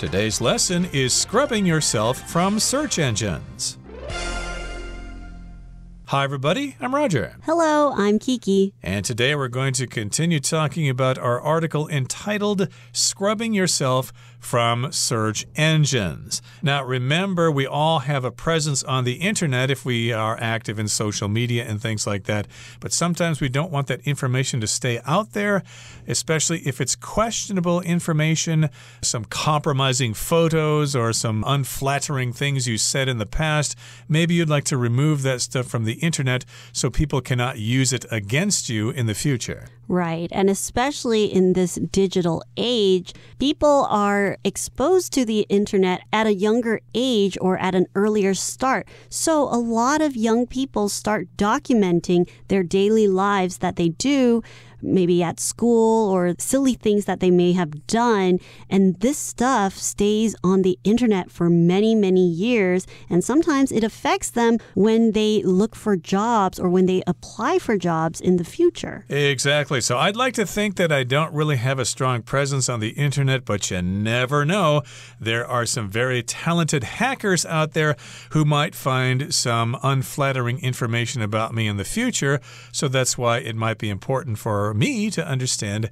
Today's lesson is scrubbing yourself from search engines. Hi, everybody. I'm Roger. Hello, I'm Kiki. And today we're going to continue talking about our article entitled Scrubbing Yourself from Search Engines. Now, remember, we all have a presence on the internet if we are active in social media and things like that. But sometimes we don't want that information to stay out there, especially if it's questionable information, some compromising photos or some unflattering things you said in the past. Maybe you'd like to remove that stuff from the internet so people cannot use it against you in the future. Right, and especially in this digital age, people are exposed to the internet at a younger age or at an earlier start. So a lot of young people start documenting their daily lives that they do, maybe at school or silly things that they may have done. And this stuff stays on the internet for many, many years. And sometimes it affects them when they look for jobs or when they apply for jobs in the future. Exactly. So I'd like to think that I don't really have a strong presence on the internet, but you never know. There are some very talented hackers out there who might find some unflattering information about me in the future. So that's why it might be important for me to understand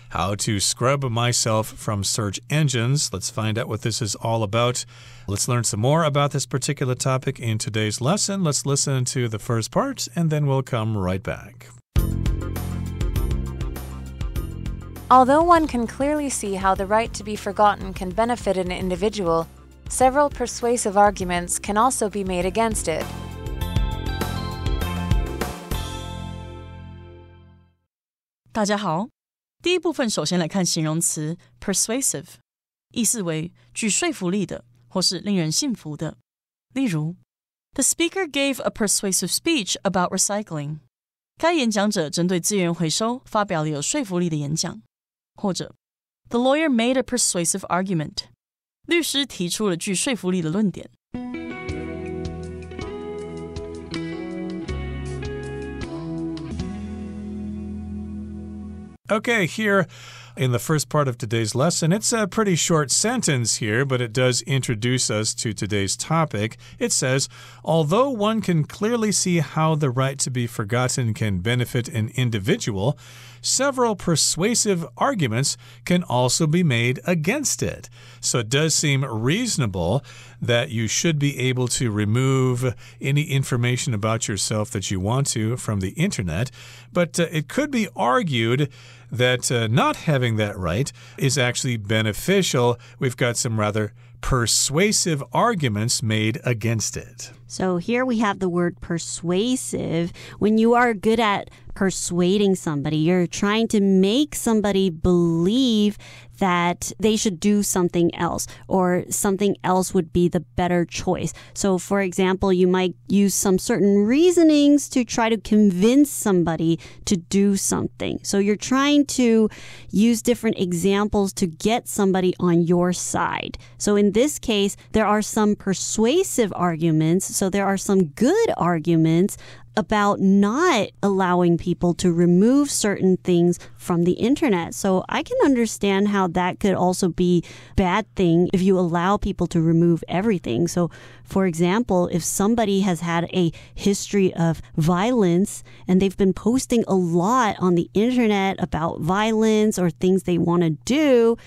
how to scrub myself from search engines. Let's find out what this is all about. Let's learn some more about this particular topic in today's lesson. Let's listen to the first part, and then we'll come right back. Although one can clearly see how the right to be forgotten can benefit an individual, several persuasive arguments can also be made against it. 大家好，第一部分首先来看形容词 persuasive， 意思为具说服力的或是令人信服的。例如 The speaker gave a persuasive speech about recycling. 该演讲者针对资源回收发表了有说服力的演讲。或者 The lawyer made a persuasive argument. 律师提出了具说服力的论点。Okay, here in the first part of today's lesson, it's a pretty short sentence here, but it does introduce us to today's topic. It says, although one can clearly see how the right to be forgotten can benefit an individual, several persuasive arguments can also be made against it. So it does seem reasonable that you should be able to remove any information about yourself that you want to from the internet, but it could be argued that not having that right is actually beneficial. We've got some rather persuasive arguments made against it. So here we have the word persuasive. When you are good at persuading somebody, you're trying to make somebody believe that they should do something else or something else would be the better choice. So for example, you might use some certain reasonings to try to convince somebody to do something. So you're trying to use different examples to get somebody on your side. So in this case, there are some persuasive arguments. So there are some good arguments about not allowing people to remove certain things from the internet. So I can understand how that could also be a bad thing if you allow people to remove everything. So for example, if somebody has had a history of violence and they've been posting a lot on the internet about violence or things they want to do,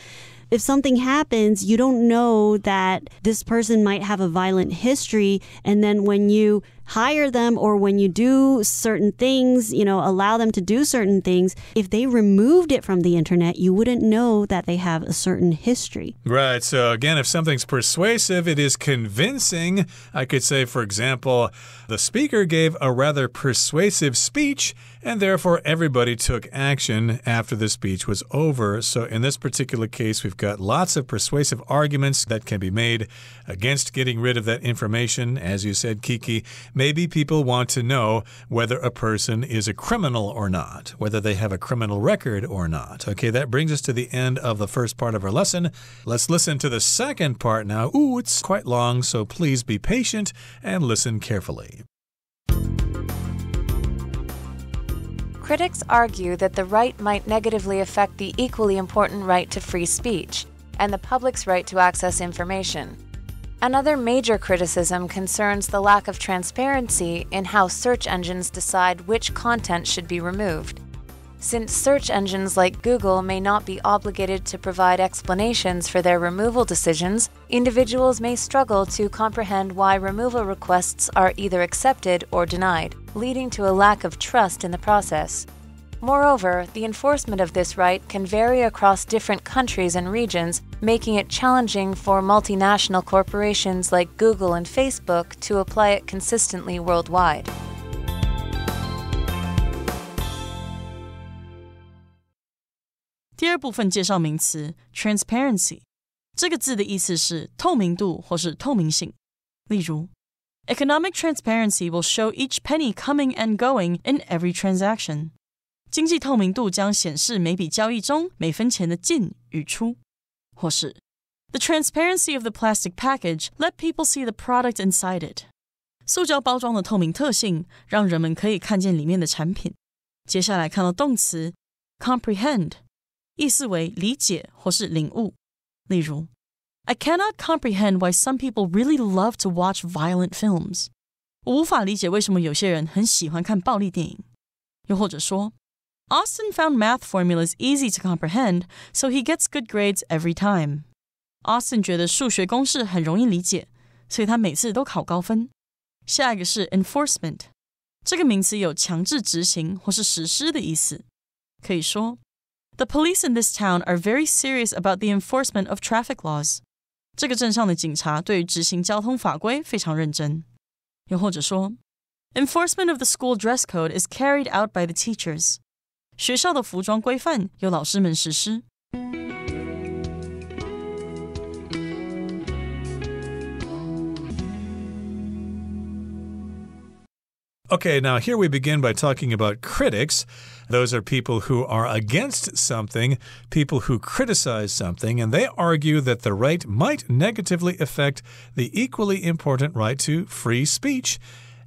if something happens, you don't know that this person might have a violent history. And then when you hire them or when you do certain things, allow them to do certain things, if they removed it from the internet, you wouldn't know that they have a certain history. Right. So again, if something's persuasive, it is convincing. I could say, for example, the speaker gave a rather persuasive speech, and therefore everybody took action after the speech was over. So in this particular case, we've got lots of persuasive arguments that can be made against getting rid of that information. As you said, Kiki, maybe people want to know whether a person is a criminal or not, whether they have a criminal record or not. Okay, that brings us to the end of the first part of our lesson. Let's listen to the second part now. Ooh, it's quite long, so please be patient and listen carefully. Critics argue that the right might negatively affect the equally important right to free speech. and the public's right to access information. Another major criticism concerns the lack of transparency in how search engines decide which content should be removed. Since search engines like Google may not be obligated to provide explanations for their removal decisions, individuals may struggle to comprehend why removal requests are either accepted or denied, leading to a lack of trust in the process. Moreover, the enforcement of this right can vary across different countries and regions, making it challenging for multinational corporations like Google and Facebook to apply it consistently worldwide. 第二部分介绍名词 transparency， 这个字的意思是透明度或是透明性。例如 Economic transparency will show each penny coming and going in every transaction. 经济透明度将显示每笔交易中每分钱的进与出。或是 The transparency of the plastic package let people see the product inside it. 塑胶包装的透明特性让人们可以看见里面的产品。接下来看到动词 comprehend， 意思为理解或是领悟。例如 I cannot comprehend why some people really love to watch violent films. 我无法理解为什么有些人很喜欢看暴力电影。又或者说Austin found math formulas easy to comprehend, so he gets good grades every time. Austin 觉得数学公式很容易理解，所以他每次都考高分。下一个是 enforcement， 这个名词有强制执行或是实施的意思。可以说 The police in this town are very serious about the enforcement of traffic laws. 这个镇上的警察对于执行交通法规非常认真。又或者说 Enforcement of the school dress code is carried out by the teachers. 学校的服装规范由老师们实施。Okay, now here we begin by talking about critics. Those are people who are against something, people who criticize something, and they argue that the right might negatively affect the equally important right to free speech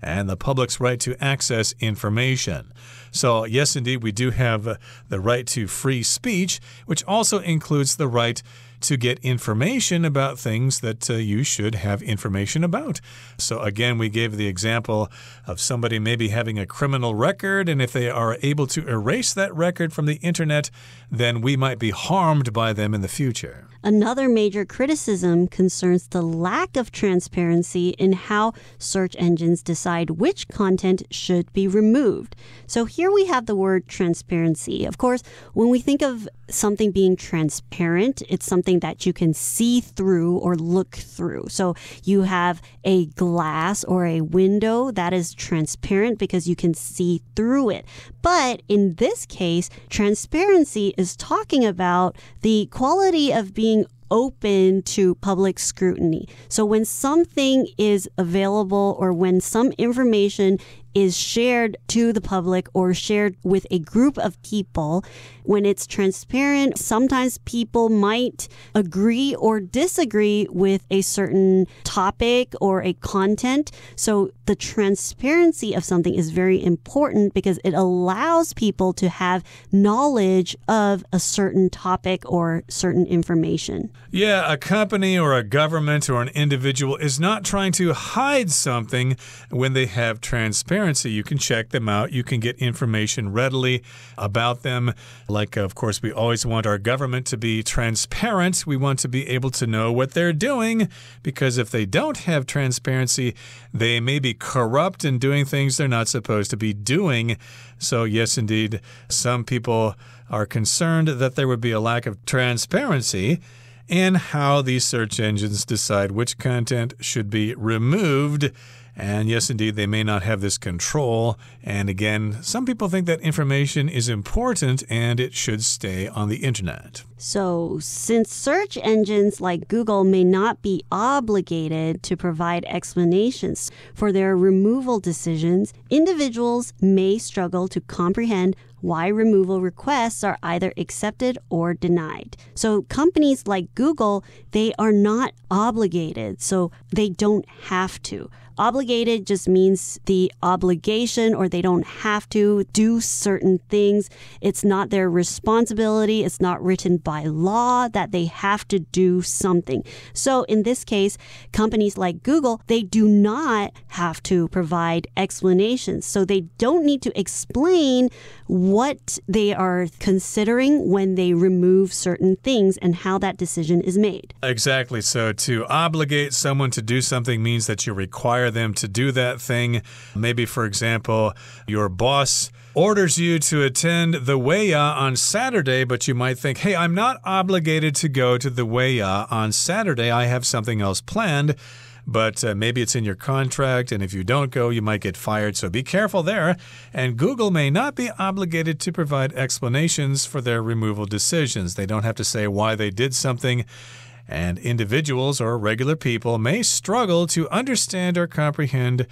and the public's right to access information. So, yes, indeed, we do have the right to free speech, which also includes the right to get information about things that you should have information about. So again, we gave the example of somebody maybe having a criminal record, and if they are able to erase that record from the internet, then we might be harmed by them in the future. Another major criticism concerns the lack of transparency in how search engines decide which content should be removed. So here we have the word transparency. Of course, when we think of something being transparent, it's something that you can see through or look through. So you have a glass or a window that is transparent because you can see through it. But in this case, transparency is talking about the quality of being open to public scrutiny. So when something is available or when some information is shared to the public or shared with a group of people, when it's transparent, sometimes people might agree or disagree with a certain topic or a content. So the transparency of something is very important because it allows people to have knowledge of a certain topic or certain information. Yeah, a company or a government or an individual is not trying to hide something when they have transparency. You can check them out. You can get information readily about them. Like, of course, we always want our government to be transparent. We want to be able to know what they're doing, because if they don't have transparency, they may be corrupt and doing things they're not supposed to be doing. So, yes, indeed, some people are concerned that there would be a lack of transparency in how these search engines decide which content should be removed. And yes, indeed, they may not have this control. And again, some people think that information is important and it should stay on the internet. So, since search engines like Google may not be obligated to provide explanations for their removal decisions, individuals may struggle to comprehend why removal requests are either accepted or denied. So companies like Google, they are not obligated, so they don't have to. Obligated just means the obligation or they don't have to do certain things. It's not their responsibility. It's not written by law that they have to do something. So in this case, companies like Google, they do not have to provide explanations. So they don't need to explain what they are considering when they remove certain things and how that decision is made. Exactly. So to obligate someone to do something means that you require them to do that thing. Maybe, for example, your boss orders you to attend the weya on Saturday, but you might think, hey, I'm not obligated to go to the weya on Saturday. I have something else planned. But maybe it's in your contract, and if you don't go, you might get fired. So be careful there. And Google may not be obligated to provide explanations for their removal decisions. They don't have to say why they did something. And individuals or regular people may struggle to understand or comprehend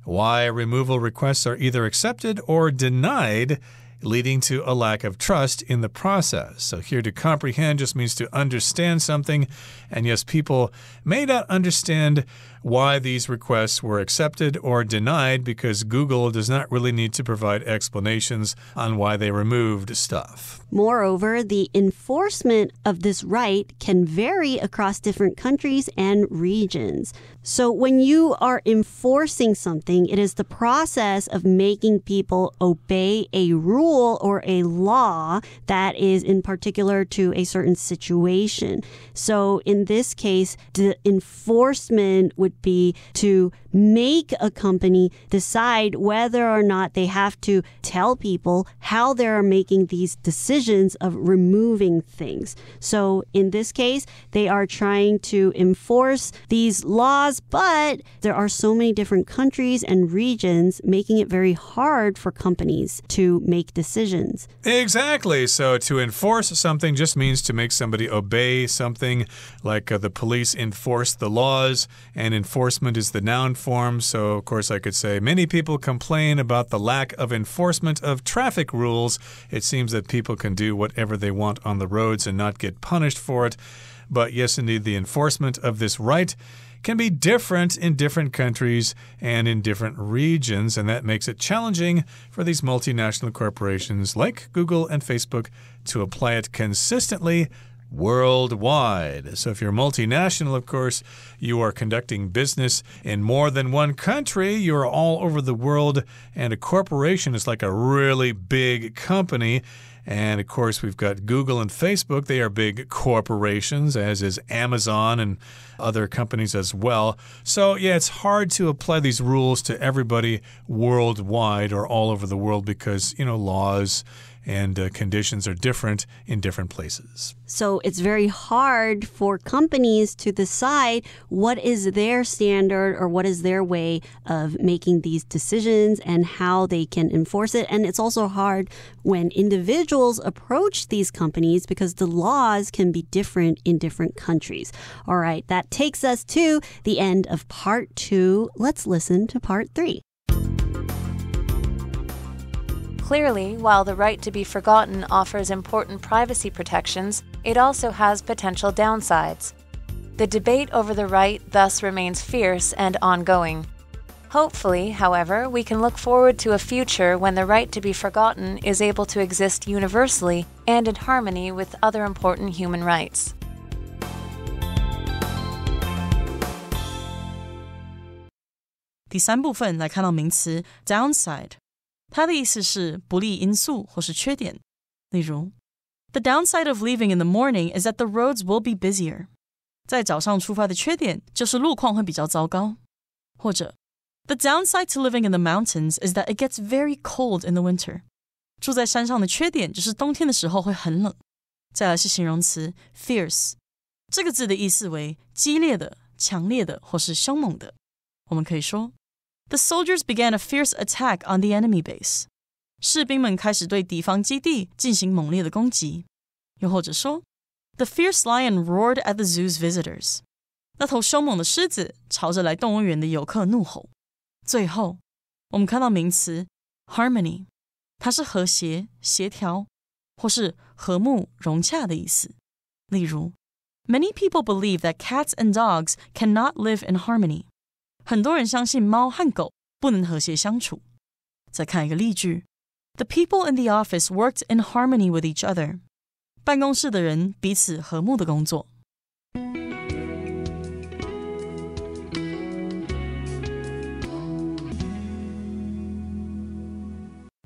why removal requests are either accepted or denied, leading to a lack of trust in the process. So here to comprehend just means to understand something. And yes, people may not understand why these requests were accepted or denied because Google does not really need to provide explanations on why they removed stuff. Moreover, the enforcement of this right can vary across different countries and regions. So when you are enforcing something, it is the process of making people obey a rule or a law that is in particular to a certain situation. So in this case, the enforcement would be to make a company decide whether or not they have to tell people how they're making these decisions of removing things. So in this case, they are trying to enforce these laws, but there are so many different countries and regions making it very hard for companies to make decisions. Exactly. So to enforce something just means to make somebody obey something, like the police enforce the laws, and enforcement is the noun form. So, of course, I could say many people complain about the lack of enforcement of traffic rules. It seems that people can do whatever they want on the roads and not get punished for it. But yes, indeed, the enforcement of this right can be different in different countries and in different regions, and that makes it challenging for these multinational corporations like Google and Facebook to apply it consistently worldwide. So if you're multinational, of course, you are conducting business in more than one country. You're all over the world, and a corporation is like a really big company. And of course, we've got Google and Facebook. They are big corporations, as is Amazon and other companies as well. So, yeah, it's hard to apply these rules to everybody worldwide or all over the world because, laws and conditions are different in different places. So it's very hard for companies to decide what is their standard or what is their way of making these decisions and how they can enforce it. And it's also hard when individuals approach these companies because the laws can be different in different countries. All right, that takes us to the end of part 2. Let's listen to part 3. Clearly, while the right to be forgotten offers important privacy protections, it also has potential downsides. The debate over the right thus remains fierce and ongoing. Hopefully, however, we can look forward to a future when the right to be forgotten is able to exist universally and in harmony with other important human rights. 第三部分来看到名词 downside， 它的意思是不利因素或是缺点。例如 The downside of leaving in the morning is that the roads will be busier. 在早上出发的缺点就是路况会比较糟糕。或者 The downside to living in the mountains is that it gets very cold in the winter. 住在山上的缺点就是冬天的时候会很冷。再来是形容词 fierce， 这个字的意思为激烈的、强烈的或是凶猛的。我们可以说The soldiers began a fierce attack on the enemy base. 士兵们开始对敌方基地进行猛烈的攻击。又或者说 The fierce lion roared at the zoo's visitors. 那头凶猛的狮子朝着来动物园的游客怒吼。最后，我们看到名词 harmony， 它是和谐、协调或是和睦、融洽的意思。例如 Many people believe that cats and dogs cannot live in harmony. 很多人相信猫和狗不能和谐相处。再看一个例句 ：The people in the office worked in harmony with each other. 办公室的人彼此和睦的工作。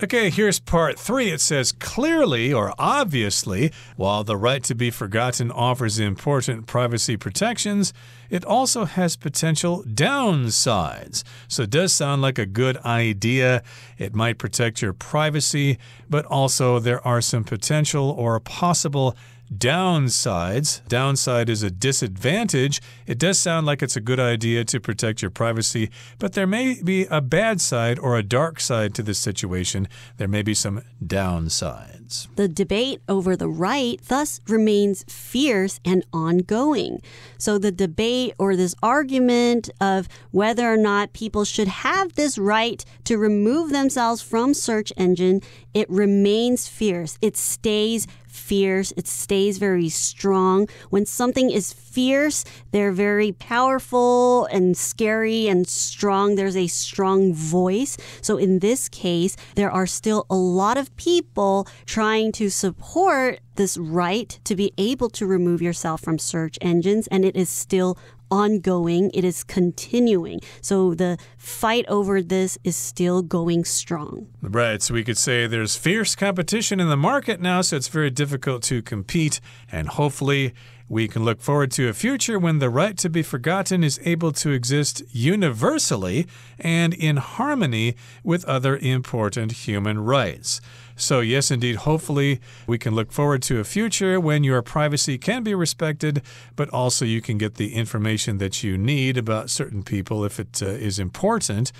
Okay, here's part 3. It says, clearly or obviously, while the right to be forgotten offers important privacy protections, it also has potential downsides. So it does sound like a good idea. It might protect your privacy, but also there are some potential or possible downsides. Downside is a disadvantage. It does sound like it's a good idea to protect your privacy, but there may be a bad side or a dark side to this situation. There may be some downsides. The debate over the right thus remains fierce and ongoing. So the debate or this argument of whether or not people should have this right to remove themselves from search engine, it remains fierce. It stays fierce. It stays very strong. When something is fierce, they're very powerful and scary and strong. There's a strong voice. So in this case, there are still a lot of people trying to support this right to be able to remove yourself from search engines, and it is still ongoing. It is continuing. So the fight over this is still going strong. Right. So we could say there's fierce competition in the market now, so it's very difficult to compete. And hopefully we can look forward to a future when the right to be forgotten is able to exist universally and in harmony with other important human rights. So yes, indeed, hopefully we can look forward to a future when your privacy can be respected, but also you can get the information that you need about certain people if it is important.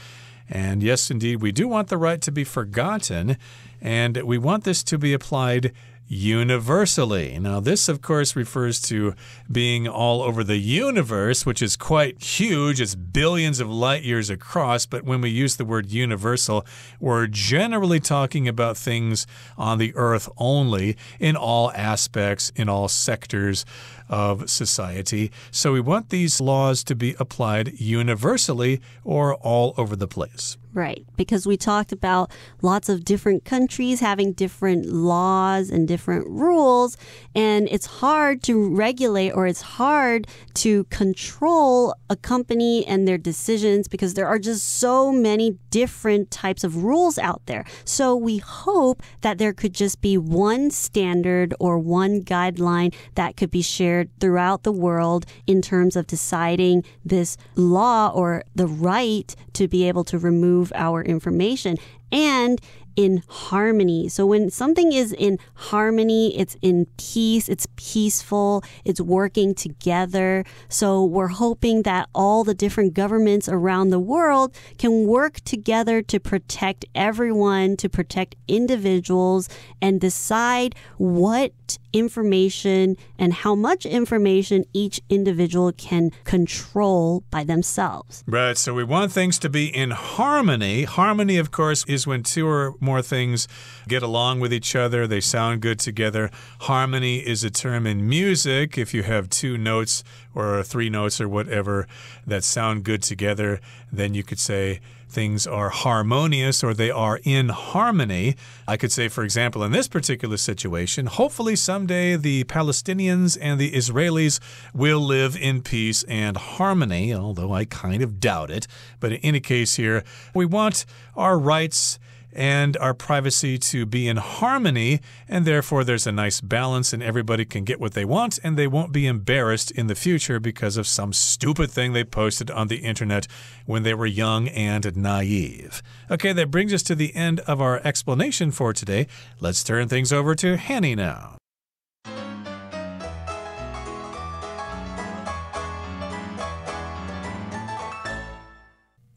And yes, indeed, we do want the right to be forgotten, and we want this to be applied universally. Now, this, of course, refers to being all over the universe, which is quite huge. It's billions of light years across. But when we use the word universal, we're generally talking about things on the earth only, in all aspects, in all sectors of society. So we want these laws to be applied universally or all over the place. Right, because we talked about lots of different countries having different laws and different rules, and it's hard to regulate or it's hard to control a company and their decisions because there are just so many different types of rules out there. So we hope that there could just be one standard or one guideline that could be shared throughout the world in terms of deciding this law or the right to be able to remove our information, and in harmony. So when something is in harmony, it's in peace, it's peaceful, it's working together. So we're hoping that all the different governments around the world can work together to protect everyone, to protect individuals, and decide what information and how much information each individual can control by themselves. Right, so we want things to be in harmony. Harmony, of course, is when two or more things get along with each other. They sound good together. Harmony is a term in music. If you have two notes or three notes or whatever that sound good together, then you could say things are harmonious or they are in harmony. I could say, for example, in this particular situation, hopefully someday the Palestinians and the Israelis will live in peace and harmony, although I kind of doubt it. But in any case here, we want our rights and our privacy to be in harmony, and therefore there's a nice balance and everybody can get what they want and they won't be embarrassed in the future because of some stupid thing they posted on the internet when they were young and naive. Okay, that brings us to the end of our explanation for today. Let's turn things over to Hanny now.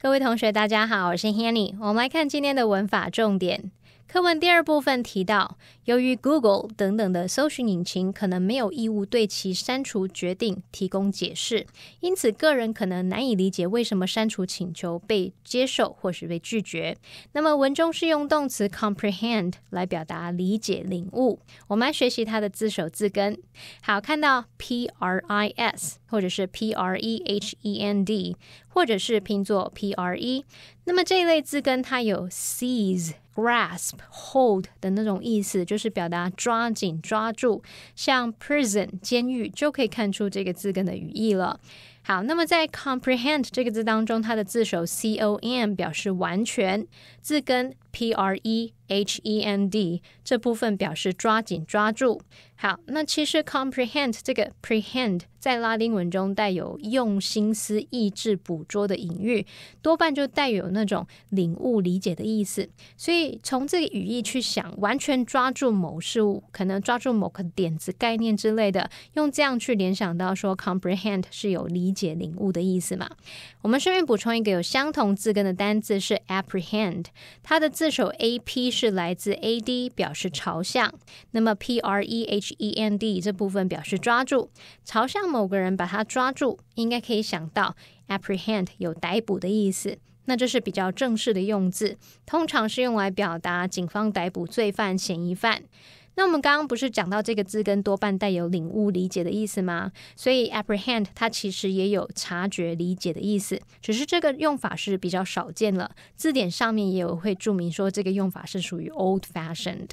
各位同学大家好，我是 Hanny。 我们来看今天的文法重点。课文第二部分提到，由于 Google 等等的搜寻引擎可能没有义务对其删除决定提供解释，因此个人可能难以理解为什么删除请求被接受或是被拒绝。那么文中是用动词 comprehend 来表达理解领悟。我们来学习它的字首字根。好，看到 PRIS 或者是 PREHEND 或者是拼作 PRE， 那么这一类字根它有 seize、grasp、hold 的那种意思，就是表达抓紧、抓住，像 prison 监狱就可以看出这个字根的语义了。好，那么在 comprehend 这个字当中，它的字首 COM 表示完全，字根 PREHEND 这部分表示抓紧抓住。好，那其实 comprehend 这个 prehend 在拉丁文中带有用心思意志捕捉的隐喻，多半就带有那种领悟理解的意思。所以从这个语义去想，完全抓住某事物，可能抓住某个点子概念之类的，用这样去联想到说 comprehend 是有理解领悟的意思嘛。我们顺便补充一个有相同字根的单字是 apprehend， 它的字首 AP 是来自 AD 表示朝向，那么 PREHEND 这部分表示抓住，朝向某个人把他抓住，应该可以想到 apprehend 有逮捕的意思，那这是比较正式的用字，通常是用来表达警方逮捕罪犯、嫌疑犯。那我们刚刚不是讲到这个字根多半带有领悟理解的意思吗？所以 apprehend 它其实也有察觉理解的意思，只是这个用法是比较少见了，字典上面也有会注明说这个用法是属于 old fashioned。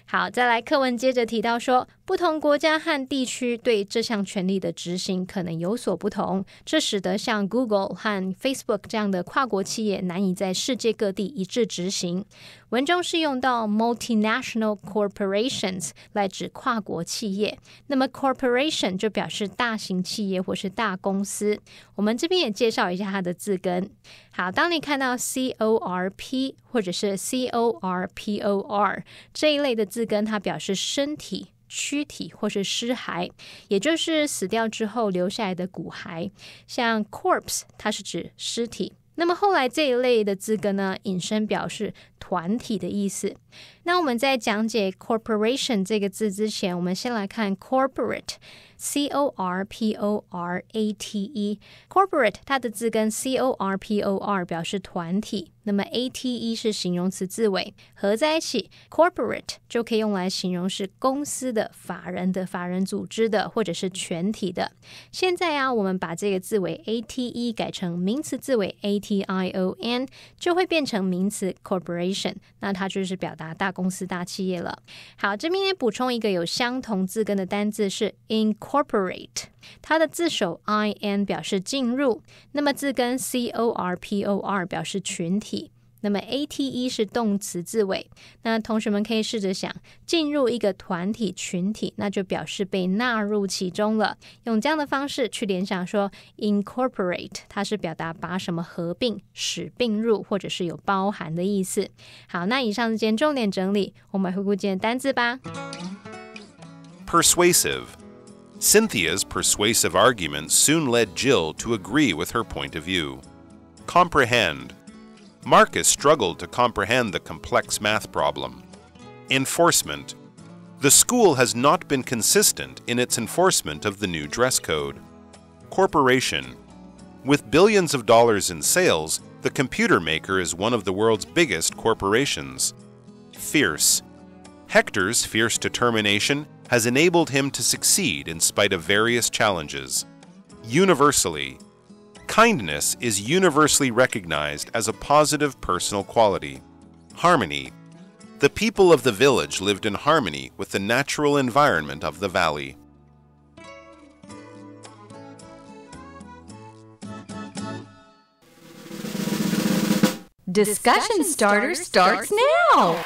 好，再来课文接着提到说，不同国家和地区对这项权利的执行可能有所不同，这使得像 Google 和 Facebook 这样的跨国企业难以在世界各地一致执行。文中是用到 multinational corporations 来指跨国企业，那么 corporation 就表示大型企业或是大公司。我们这边也介绍一下它的字根。好，当你看到 CORP 或者是 CORPOR 这一类的字根，它表示身体、躯体或是尸骸，也就是死掉之后留下来的骨骸。像 corpse 它是指尸体，那么后来这一类的字根呢，引申表示团体的意思。那我们在讲解 corporation 这个字之前，我们先来看 corporate， CORPORATE。 corporate 它的字根 CORPOR 表示团体，那么 ATE 是形容词字尾，合在一起 corporate 就可以用来形容是公司的、法人的、法人组织的，或者是全体的。现在啊，我们把这个字尾 ATE 改成名词字尾 ATION， 就会变成名词 corporation， 那它就是表达大公司、大企业了。好，这边也补充一个有相同字根的单字是 incorporate， 它的字首 IN 表示进入，那么字根 CORPOR 表示群体，那么 ATE 是动词字尾。那同学们可以试着想，进入一个团体、群体，那就表示被纳入其中了。用这样的方式去联想说 incorporate 它是表达把什么合并、使并入，或者是有包含的意思。好，那以上是今天重点整理，我们来回顾今天的单字吧。 Persuasive. Cynthia's persuasive arguments soon led Jill to agree with her point of view. Comprehend. Marcus struggled to comprehend the complex math problem. Enforcement. The school has not been consistent in its enforcement of the new dress code. Corporation. With billions of dollars in sales, the computer maker is one of the world's biggest corporations. Fierce. Hector's fierce determination has enabled him to succeed in spite of various challenges. Universally. Kindness is universally recognized as a positive personal quality. Harmony. The people of the village lived in harmony with the natural environment of the valley. Discussion Starter starts now!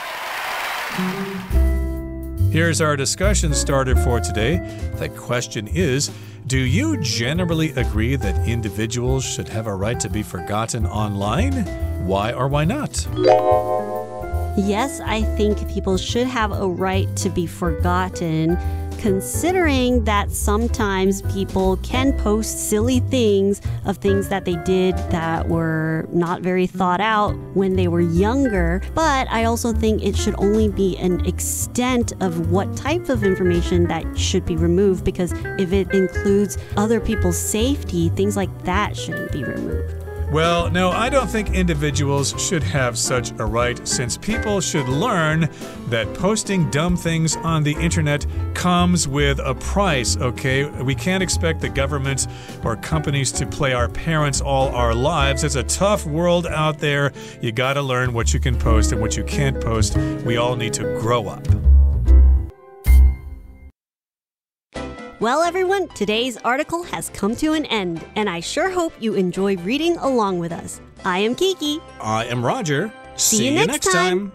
Here's our discussion starter for today. The question is, do you generally agree that individuals should have a right to be forgotten online? Why or why not? Yes, I think people should have a right to be forgotten, considering that sometimes people can post silly things of things that they did that were not very thought out when they were younger. But I also think it should only be an extent of what type of information that should be removed, because if it includes other people's safety, things like that shouldn't be removed. Well, no, I don't think individuals should have such a right, since people should learn that posting dumb things on the internet comes with a price, okay? We can't expect the government or companies to play our parents all our lives. It's a tough world out there. You gotta learn what you can post and what you can't post. We all need to grow up. Well, everyone, today's article has come to an end, and I sure hope you enjoy reading along with us. I am Kiki. I am Roger. See you next time.